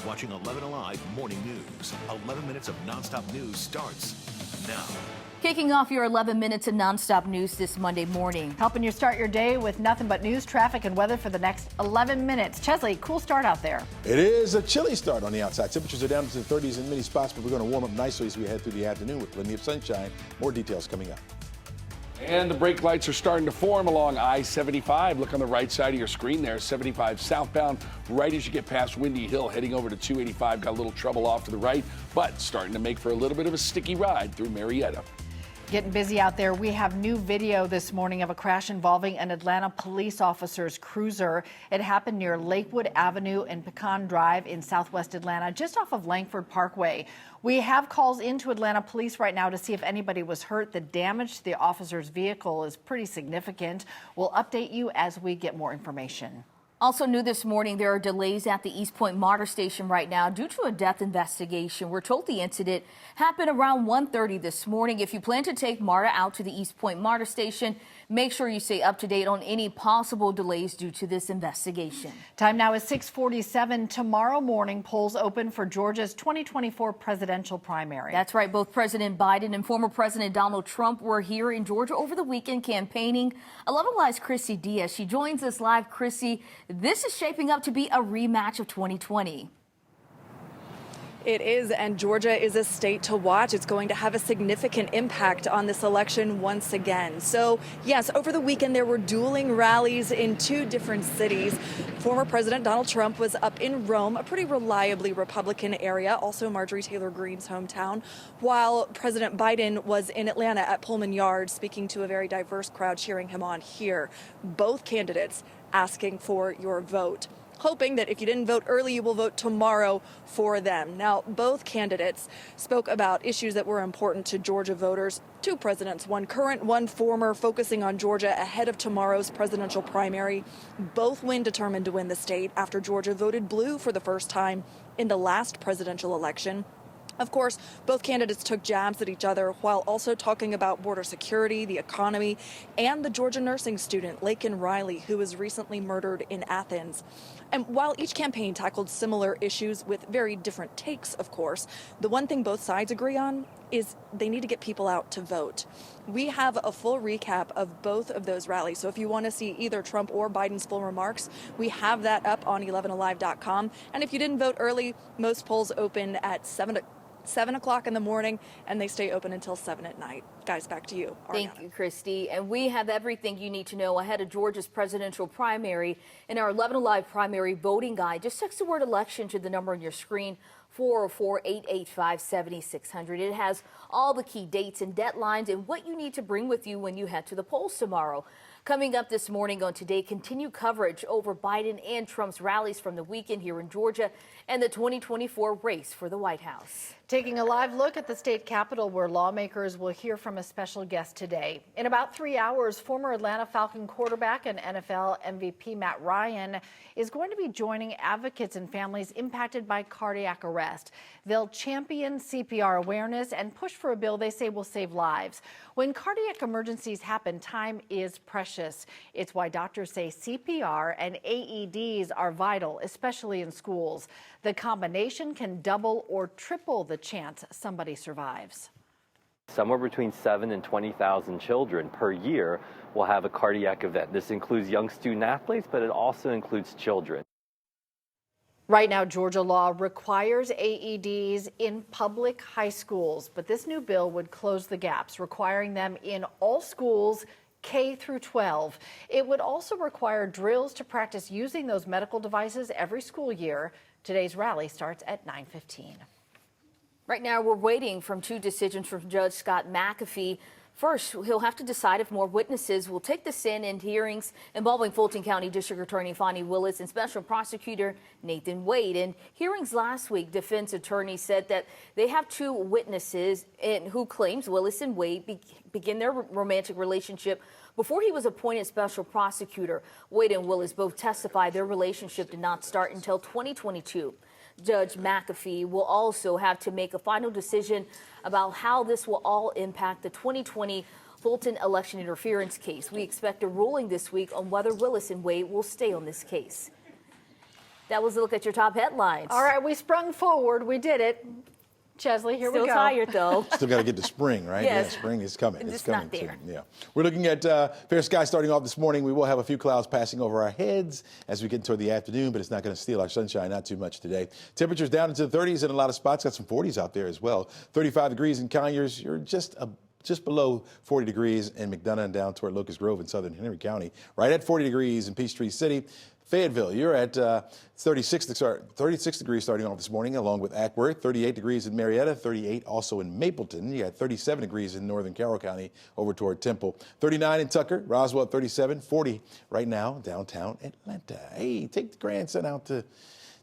watching 11 Alive Morning News. 11 minutes of nonstop news starts now. Kicking off your 11 minutes of nonstop news this Monday morning. Helping you start your day with nothing but news, traffic, and weather for the next 11 minutes. Chesley, cool start out there. It is a chilly start on the outside. Temperatures are down to the 30s in many spots, but we're going to warm up nicely as we head through the afternoon with plenty of sunshine. More details coming up. And the brake lights are starting to form along I-75. Look on the right side of your screen there, 75 southbound, right as you get past Windy Hill, heading over to 285. Got a little trouble off to the right, but starting to make for a little bit of a sticky ride through Marietta. Getting busy out there. We have new video this morning of a crash involving an Atlanta police officer's cruiser. It happened near Lakewood Avenue and Pecan Drive in southwest Atlanta, just off of Langford Parkway. We have calls into Atlanta police right now to see if anybody was hurt. The damage to the officer's vehicle is pretty significant. We'll update you as we get more information. Also new this morning, there are delays at the East Point MARTA station right now due to a death investigation. We're told the incident happened around 1:30 this morning. If you plan to take MARTA out to the East Point MARTA station, make sure you stay up to date on any possible delays due to this investigation. Time now is 6:47. Tomorrow morning, polls open for Georgia's 2024 presidential primary. That's right. Both President Biden and former President Donald Trump were here in Georgia over the weekend campaigning. 11 Alive's Chrissy Diaz. She joins us live. Chrissy, this is shaping up to be a rematch of 2020. It is, and Georgia is a state to watch. It's going to have a significant impact on this election once again. So, yes, over the weekend there were dueling rallies in two different cities. Former President Donald Trump was up in Rome, a pretty reliably Republican area, also Marjorie Taylor Greene's hometown, while President Biden was in Atlanta at Pullman Yard speaking to a very diverse crowd cheering him on here. Both candidates asking for your vote, hoping that if you didn't vote early, you will vote tomorrow for them. Now, both candidates spoke about issues that were important to Georgia voters. Two presidents, one current, one former, focusing on Georgia ahead of tomorrow's presidential primary. Both win determined to win the state after Georgia voted blue for the first time in the last presidential election. Of course, both candidates took jabs at each other while also talking about border security, the economy, and the Georgia nursing student, Laken Riley, who was recently murdered in Athens. And while each campaign tackled similar issues with very different takes, of course, the one thing both sides agree on is they need to get people out to vote. We have a full recap of both of those rallies. So if you want to see either Trump or Biden's full remarks, we have that up on 11alive.com. And if you didn't vote early, most polls open at 7 o'clock in the morning, and they stay open until 7 at night. Guys, back to you. Ariana. Thank you, Christy. And we have everything you need to know ahead of Georgia's presidential primary in our 11 Alive primary voting guide. Just text the word election to the number on your screen, 404-885-7600. It has all the key dates and deadlines and what you need to bring with you when you head to the polls tomorrow. Coming up this morning on Today, continue coverage over Biden and Trump's rallies from the weekend here in Georgia and the 2024 race for the White House. Taking a live look at the state capitol, where lawmakers will hear from a special guest today. In about 3 hours, former Atlanta Falcon quarterback and NFL MVP Matt Ryan is going to be joining advocates and families impacted by cardiac arrest. They'll champion CPR awareness and push for a bill they say will save lives. When cardiac emergencies happen, time is precious. It's why doctors say CPR and AEDs are vital, especially in schools. The combination can double or triple the chance somebody survives. Somewhere between 7,000 and 20,000 children per year will have a cardiac event. This includes young student athletes, but it also includes children. Right now, Georgia law requires AEDs in public high schools, but this new bill would close the gaps, requiring them in all schools K through 12. It would also require drills to practice using those medical devices every school year. Today's rally starts at 9:15. Right now, we're waiting for two decisions from Judge Scott McAfee. First, he'll have to decide if more witnesses will take the stand in hearings involving Fulton County District Attorney Fonnie Willis and Special Prosecutor Nathan Wade. In hearings last week, defense attorneys said that they have two witnesses who claims Willis and Wade began their romantic relationship before he was appointed special prosecutor. Wade and Willis both testified their relationship did not start until 2022. Judge McAfee will also have to make a final decision about how this will all impact the 2020 Fulton election interference case. We expect a ruling this week on whether Willis and Wade will stay on this case. That was a look at your top headlines. All right, we sprung forward. We did it. Chesley, here we go. Still tired, though. Still got to get to spring, right? Yes. Yeah, spring is coming. It's It's coming. not there. Soon. Yeah. We're looking at fair skies starting off this morning. We will have a few clouds passing over our heads as we get toward the afternoon, but it's not going to steal our sunshine, not too much today. Temperatures down into the 30s in a lot of spots. Got some 40s out there as well. 35 degrees in Conyers. You're just below 40 degrees in McDonough and down toward Locust Grove in southern Henry County. Right at 40 degrees in Peachtree City. Fayetteville, you're at 36 degrees starting off this morning, along with Ackworth. 38 degrees in Marietta, 38 also in Mapleton. You got 37 degrees in northern Carroll County over toward Temple. 39 in Tucker, Roswell at 37, 40 right now downtown Atlanta. Hey, take the grandson out to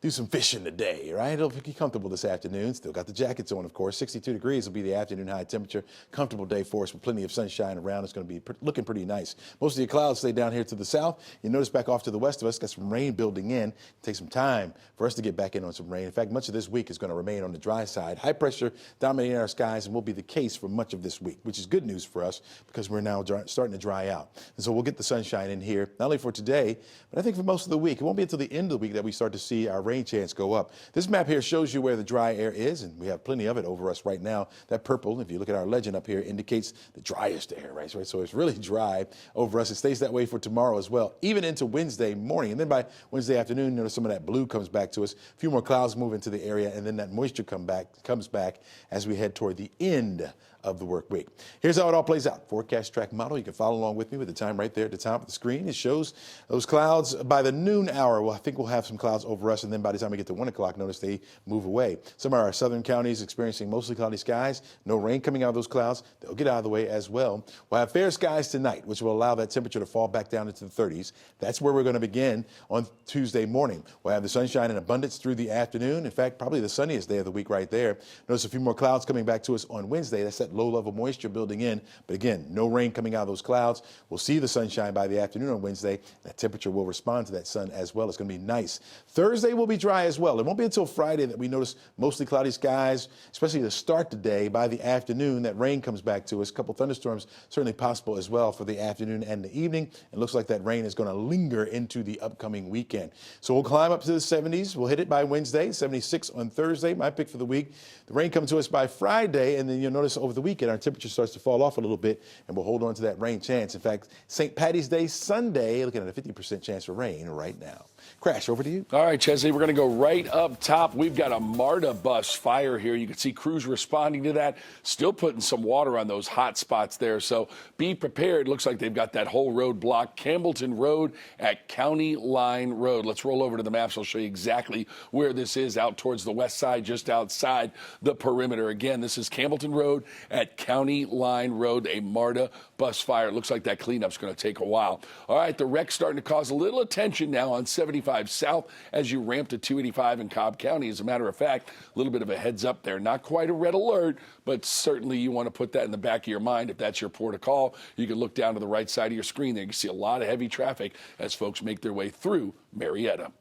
do some fishing today, right? It'll be comfortable this afternoon. Still got the jackets on, of course. 62 degrees will be the afternoon high temperature. Comfortable day for us with plenty of sunshine around. It's going to be looking pretty nice. Most of your clouds stay down here to the south. You notice back off to the west of us, got some rain building in. Take some time for us to get back in on some rain. In fact, much of this week is going to remain on the dry side. High pressure dominating our skies and will be the case for much of this week, which is good news for us because we're now starting to dry out. And so we'll get the sunshine in here, not only for today, but I think for most of the week. It won't be until the end of the week that we start to see our rain chance go up. This map here shows you where the dry air is, and we have plenty of it over us right now. That purple, if you look at our legend up here, indicates the driest air, right? So it's really dry over us. It stays that way for tomorrow as well, even into Wednesday morning. And then by Wednesday afternoon, notice some of that blue comes back to us. A few more clouds move into the area, and then that moisture comes back as we head toward the end of the work week. Here's how it all plays out. Forecast track model. You can follow along with me with the time right there at the top of the screen. It shows those clouds by the noon hour. Well, I think we'll have some clouds over us, and then by the time we get to 1 o'clock, notice they move away. Some of our southern counties experiencing mostly cloudy skies. No rain coming out of those clouds. They'll get out of the way as well. We'll have fair skies tonight, which will allow that temperature to fall back down into the 30s. That's where we're going to begin on Tuesday morning. We'll have the sunshine in abundance through the afternoon. In fact, probably the sunniest day of the week right there. Notice a few more clouds coming back to us on Wednesday. That's that low-level moisture building in. But again, no rain coming out of those clouds. We'll see the sunshine by the afternoon on Wednesday. That temperature will respond to that sun as well. It's going to be nice. Thursday will be dry as well. It won't be until Friday that we notice mostly cloudy skies, especially to start the day. By the afternoon, that rain comes back to us. A couple thunderstorms certainly possible as well for the afternoon and the evening. It looks like that rain is going to linger into the upcoming weekend. So we'll climb up to the 70s. We'll hit it by Wednesday, 76 on Thursday, my pick for the week. The rain comes to us by Friday, and then you'll notice over the weekend our temperature starts to fall off a little bit, and we'll hold on to that rain chance. In fact, St. Patty's Day Sunday, looking at a 50% chance of rain right now. Crash, over to you. All right, Chesley, we're going to go right up top. We've got a MARTA bus fire here. You can see crews responding to that, still putting some water on those hot spots there. So be prepared. Looks like they've got that whole road blocked. Campbellton Road at County Line Road. Let's roll over to the maps. I'll show you exactly where this is, out towards the west side, just outside the perimeter. Again, this is Campbellton Road at County Line Road, a MARTA bus fire. It looks like that cleanup's going to take a while. All right, the wreck's starting to cause a little attention now on 75 South as you ramp to 285 in Cobb County. As a matter of fact, a little bit of a heads up there. Not quite a red alert, but certainly you want to put that in the back of your mind. If that's your port of call, you can look down to the right side of your screen there. You can see a lot of heavy traffic as folks make their way through Marietta.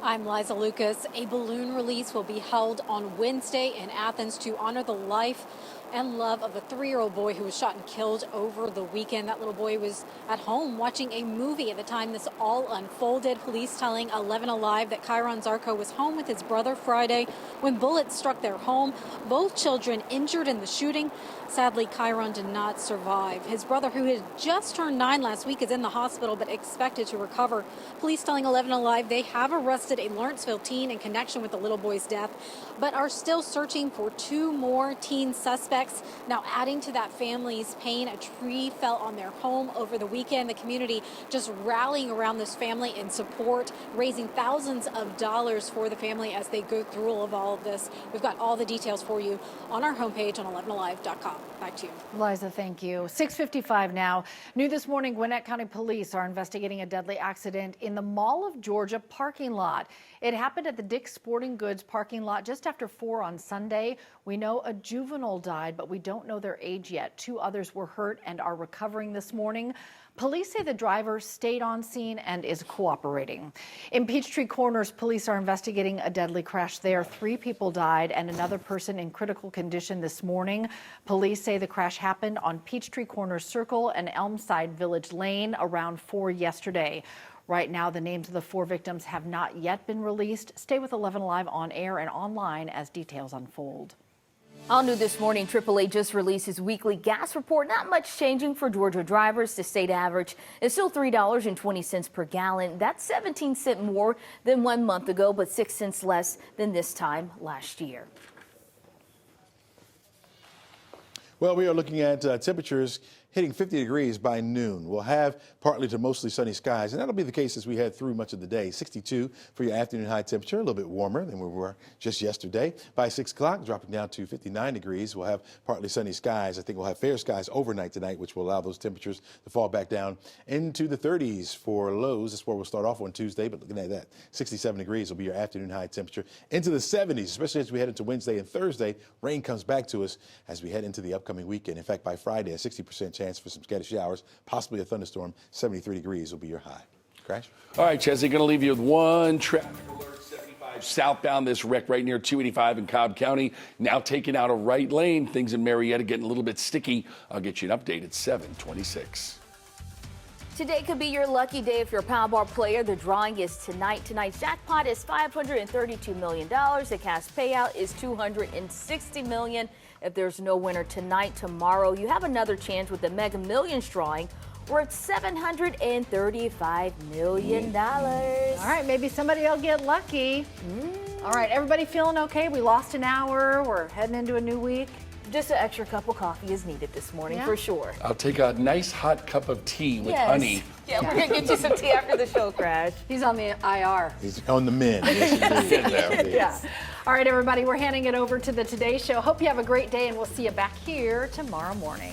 I'm Liza Lucas. A balloon release will be held on Wednesday in Athens to honor the life and love of a 3-year-old boy who was shot and killed over the weekend. That little boy was at home watching a movie at the time this all unfolded. Police telling 11 Alive that Kyron Zarko was home with his brother Friday when bullets struck their home. Both children injured in the shooting. Sadly, Kyron did not survive. His brother, who had just turned 9 last week, is in the hospital but expected to recover. Police telling 11 Alive they have arrested a Lawrenceville teen in connection with the little boy's death, but are still searching for 2 more teen suspects. Now, adding to that family's pain, a tree fell on their home over the weekend. The community just rallying around this family in support, raising thousands of dollars for the family as they go through all of this. We've got all the details for you on our homepage on 11alive.com. Back to you. Liza, thank you. 6:55 now. New this morning, Gwinnett County Police are investigating a deadly accident in the Mall of Georgia parking lot. It happened at the Dick's Sporting Goods parking lot just after 4 on Sunday. We know a juvenile died, but we don't know their age yet. 2 others were hurt and are recovering this morning. Police say the driver stayed on scene and is cooperating. In Peachtree Corners, police are investigating a deadly crash there. 3 people died and another person in critical condition this morning. Police say the crash happened on Peachtree Corners Circle and Elmside Village Lane around 4 yesterday. Right now, the names of the 4 victims have not yet been released. Stay with 11 Alive on air and online as details unfold. All new this morning, AAA just released his weekly gas report. Not much changing for Georgia drivers. The state average is still $3.20 per gallon. That's 17 cents more than 1 month ago, but 6 cents less than this time last year. Well, we are looking at temperatures hitting 50 degrees by noon. We'll have partly to mostly sunny skies, and that'll be the case as we head through much of the day. 62 for your afternoon high temperature, a little bit warmer than we were just yesterday. By 6 o'clock, dropping down to 59 degrees. We'll have partly sunny skies. I think we'll have fair skies overnight tonight, which will allow those temperatures to fall back down into the 30s for lows. That's where we'll start off on Tuesday, but looking at that, 67 degrees will be your afternoon high temperature. Into the 70s, especially as we head into Wednesday and Thursday. Rain comes back to us as we head into the upcoming weekend. In fact, by Friday, a 60% chance for some scattered showers, possibly a thunderstorm. 73 degrees will be your high. Crash? All right, Chesney, going to leave you with one traffic alert. 75 southbound, this wreck right near 285 in Cobb County. Now taking out a right lane. Things in Marietta getting a little bit sticky. I'll get you an update at 7:26. Today could be your lucky day if you're a Powerball player. The drawing is tonight. Tonight's jackpot is $532 million. The cash payout is $260 million. If there's no winner tonight, tomorrow you have another chance with the Mega Millions drawing worth $735 million. All right, maybe somebody will get lucky. All right, everybody feeling okay? We lost an hour. We're heading into a new week. Just an extra cup of coffee is needed this morning for sure. I'll take a nice hot cup of tea with honey. Yeah, we're going to get you some tea after the show, Crash. He's on the IR. He's on the mend. Yes, indeed. Yeah. All right, everybody, we're handing it over to the Today Show. Hope you have a great day, and we'll see you back here tomorrow morning.